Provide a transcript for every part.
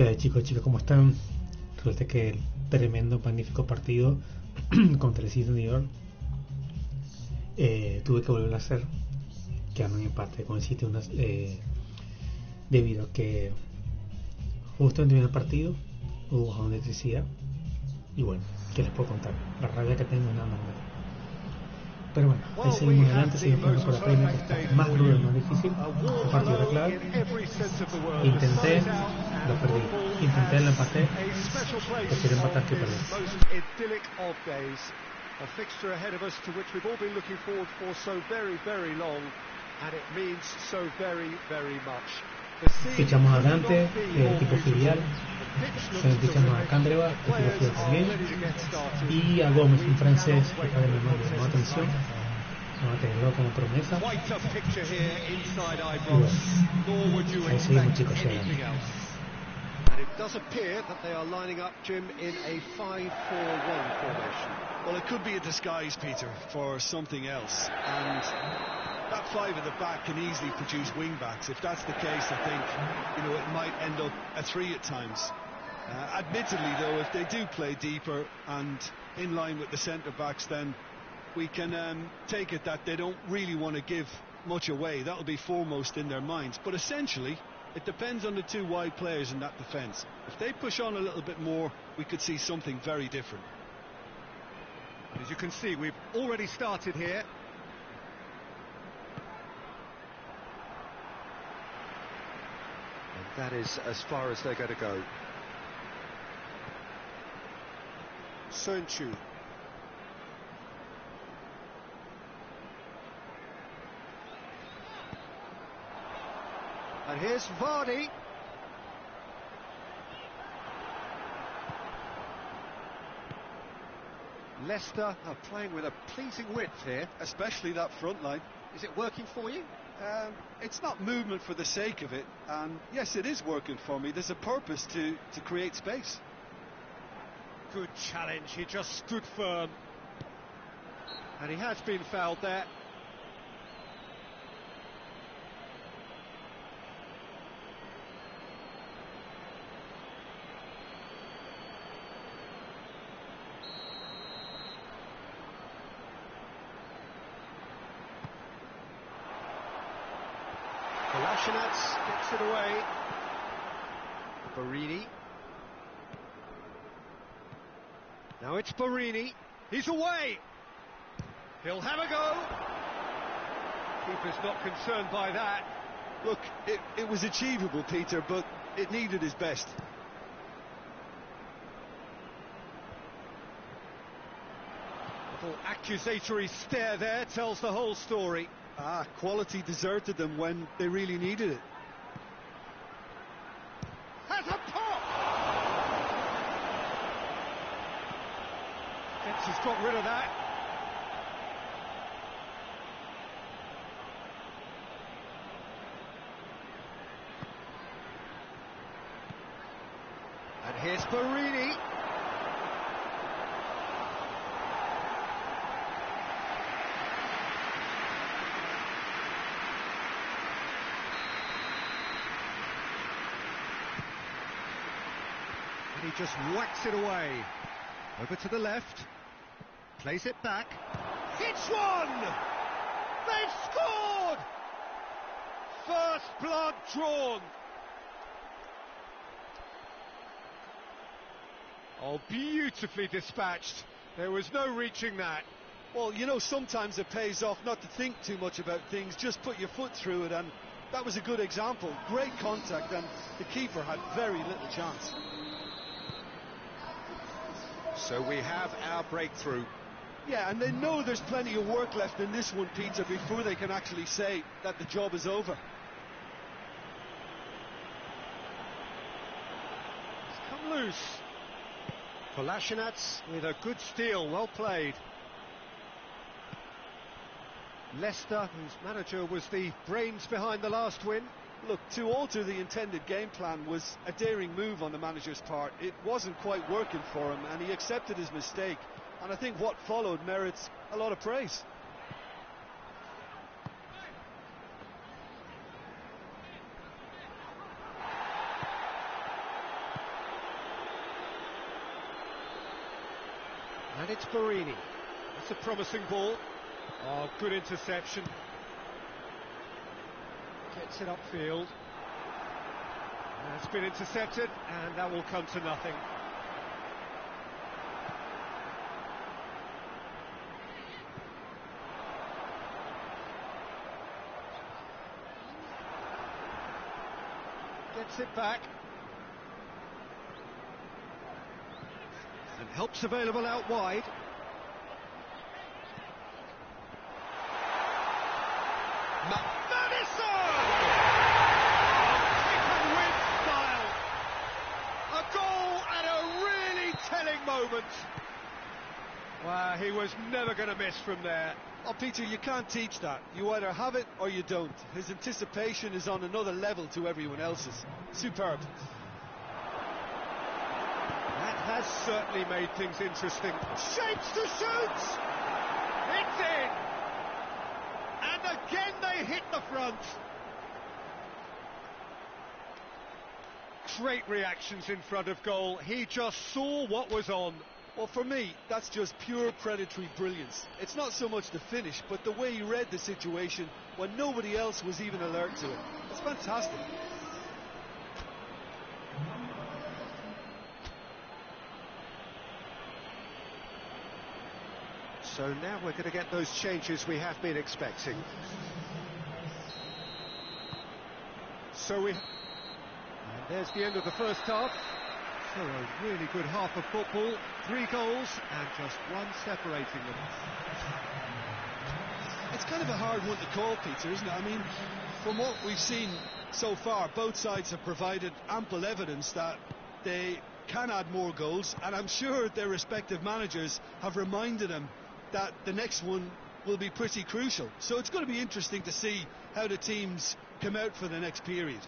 ¿Qué hay, chicos, chicas? ¿Cómo están? Resulta que el tremendo, magnífico partido contra el City de New York tuve que volver a hacer, quedando en empate con el City debido a que justo en el primer partido hubo bajón de electricidad y bueno, ¿qué les puedo contar? La rabia que tengo es nada normal. Pero bueno, ahí seguimos adelante, seguimos jugando por la Premier, que está más duro y más difícil. El partido era clave. Intenté, lo perdí. Intenté, lo empaté. Prefiero empatar que perder. A fixture ahead of us to which we've all been looking forward for so very, very long, and it means so very, very much. Fichamos a Dante, el equipo filial. Fichamos a Candreva, el equipo filial también. Y a Gómez, un francés que está de mi llamó atención. Vamos a tenerlo como promesa. Y bueno, ahí seguimos, chicos, hacia adelante. It does appear that they are lining up, Jim, in a 5-4-1 formation. Well, it could be a disguise, Peter, for something else. And that five at the back can easily produce wing-backs. If that's the case, I think, it might end up a three at times. Admittedly, though, if they do play deeper and in line with the centre-backs, then we can take it that they don't really want to give much away. That'll be foremost in their minds. But essentially, it depends on the two wide players in that defence. If they push on a little bit more, we could see something very different. As you can see, we've already started here. And that is as far as they're going to go. Sun Chu. And here's Vardy. Leicester are playing with a pleasing width here. Especially that front line. Is it working for you? It's not movement for the sake of it. And yes, it is working for me. There's a purpose to create space. Good challenge. He just stood firm. And he has been fouled there. Gets it away. Barini. Now it's Barini. He's away. He'll have a go. Keeper's not concerned by that. Look, it was achievable, Peter, but it needed his best. Little accusatory stare there tells the whole story. Quality deserted them when they really needed it. Has a pop! Gets has got rid of that. And here's Barini. He just whacks it away. Over to the left. Plays it back. It's one! They've scored! First blood drawn. Oh, beautifully dispatched. There was no reaching that. Well, sometimes it pays off not to think too much about things, just put your foot through it, and that was a good example. Great contact, and the keeper had very little chance. So we have our breakthrough. Yeah, and they know there's plenty of work left in this one, Peter, before they can actually say that the job is over. It's come loose. Kolasinac with a good steal, well played. Leicester, whose manager was the brains behind the last win. Look, to alter the intended game plan was a daring move on the manager's part. It wasn't quite working for him, and he accepted his mistake. And I think what followed merits a lot of praise. And it's Barini. That's a promising ball. Oh, good interception. Gets it upfield. It's been intercepted, and that will come to nothing. Gets it back. And help's available out wide. Madison! Kick and win style. A goal at a really telling moment. Wow, he was never going to miss from there. Oh, Peter, you can't teach that. You either have it or you don't. His anticipation is on another level to everyone else's. Superb. That has certainly made things interesting. Shapes to shoot! It's in! And again they hit the front. Great reactions in front of goal. He just saw what was on. Well, for me, that's just pure predatory brilliance. It's not so much the finish, but the way he read the situation when nobody else was even alert to it. It's fantastic. So now we're going to get those changes we have been expecting. And there's the end of the first half. So a really good half of football, 3 goals and just one separating them. It's kind of a hard one to call, Peter, isn't it? I mean, from what we've seen so far, both sides have provided ample evidence that they can add more goals, and I'm sure their respective managers have reminded them that the next one will be pretty crucial. So it's going to be interesting to see how the teams come out for the next period.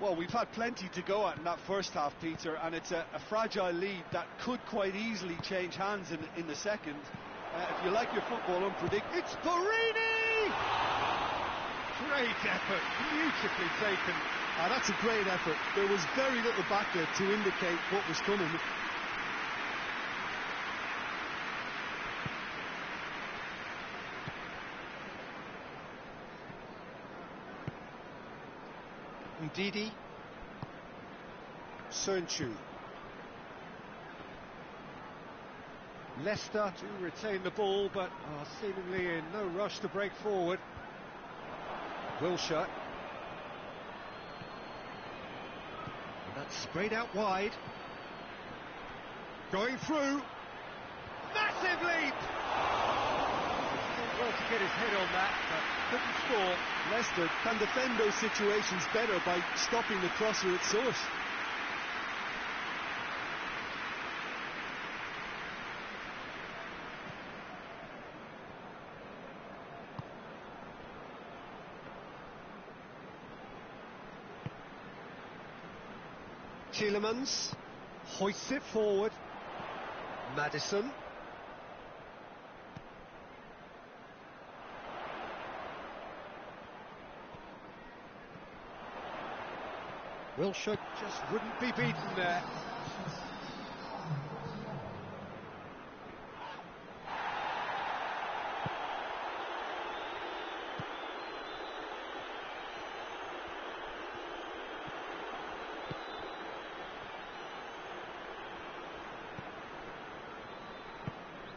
Well, we've had plenty to go at in that first half, Peter, and it's a fragile lead that could quite easily change hands in the second. If you like your football unpredictable... It's Barini! Great effort, beautifully taken. That's a great effort. There was very little back there to indicate what was coming. Ndidi, Sönchu. Leicester to retain the ball, but are seemingly in no rush to break forward. Wilshere. And that's sprayed out wide. Going through. Massive leap! Well to get his head on that, but couldn't score. Leicester can defend those situations better by stopping the crosser at source. Tielemans hoists it forward. Madison. Wilshere just wouldn't be beaten there.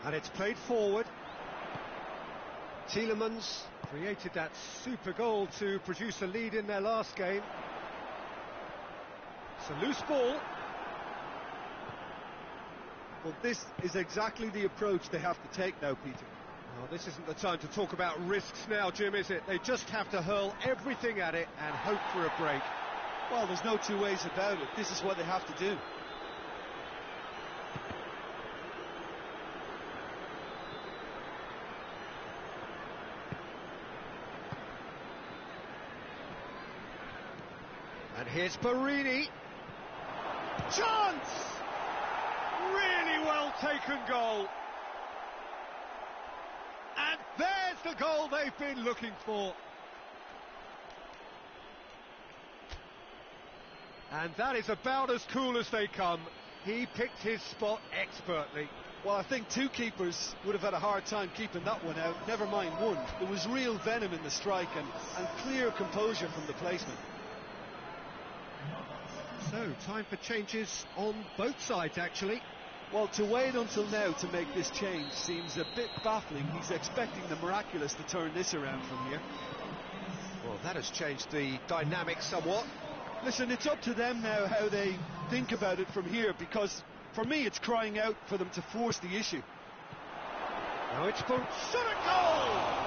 And it's played forward. Tielemans created that super goal to produce a lead in their last game. It's a loose ball. Well, this is exactly the approach they have to take now, Peter. Well, this isn't the time to talk about risks now, Jim, is it? They just have to hurl everything at it and hope for a break. Well, there's no two ways about it. This is what they have to do. And here's Barini. Chance! Really well taken goal. And there's the goal they've been looking for. And that is about as cool as they come. He picked his spot expertly. Well, I think two keepers would have had a hard time keeping that one out, never mind one. There was real venom in the strike and clear composure from the placement. So, time for changes on both sides, actually. Well, to wait until now to make this change seems a bit baffling. He's expecting the miraculous to turn this around from here. Well, that has changed the dynamic somewhat. Listen, it's up to them now how they think about it from here, because for me it's crying out for them to force the issue. Now it's for shot at goal!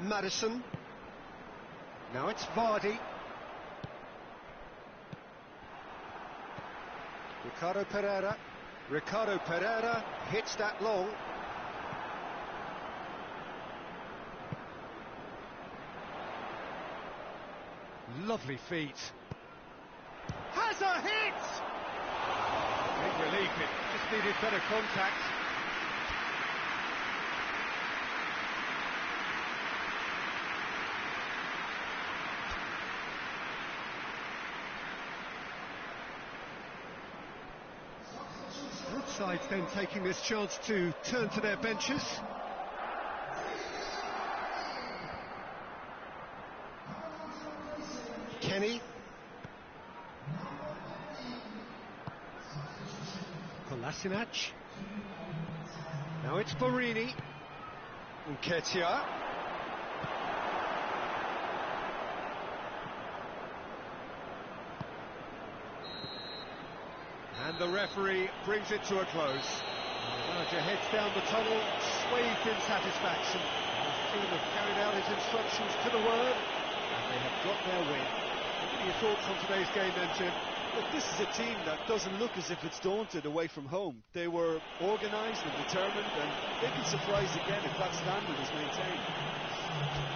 Madison. Now it's Vardy. Ricardo Pereira. Ricardo Pereira hits that long. Lovely feet. Has a hit! Big relief, it just needed better contact. Both sides then taking this chance to turn to their benches. Kenny. Kolasinac. Now it's Borini. Nketiah. And the referee brings it to a close. The manager heads down the tunnel, swathed in satisfaction. His team have carried out his instructions to the word, and they have got their win. What are your thoughts on today's game then, Tim? Look, this is a team that doesn't look as if it's daunted away from home. They were organised and determined, and they can surprise again if that standard is maintained.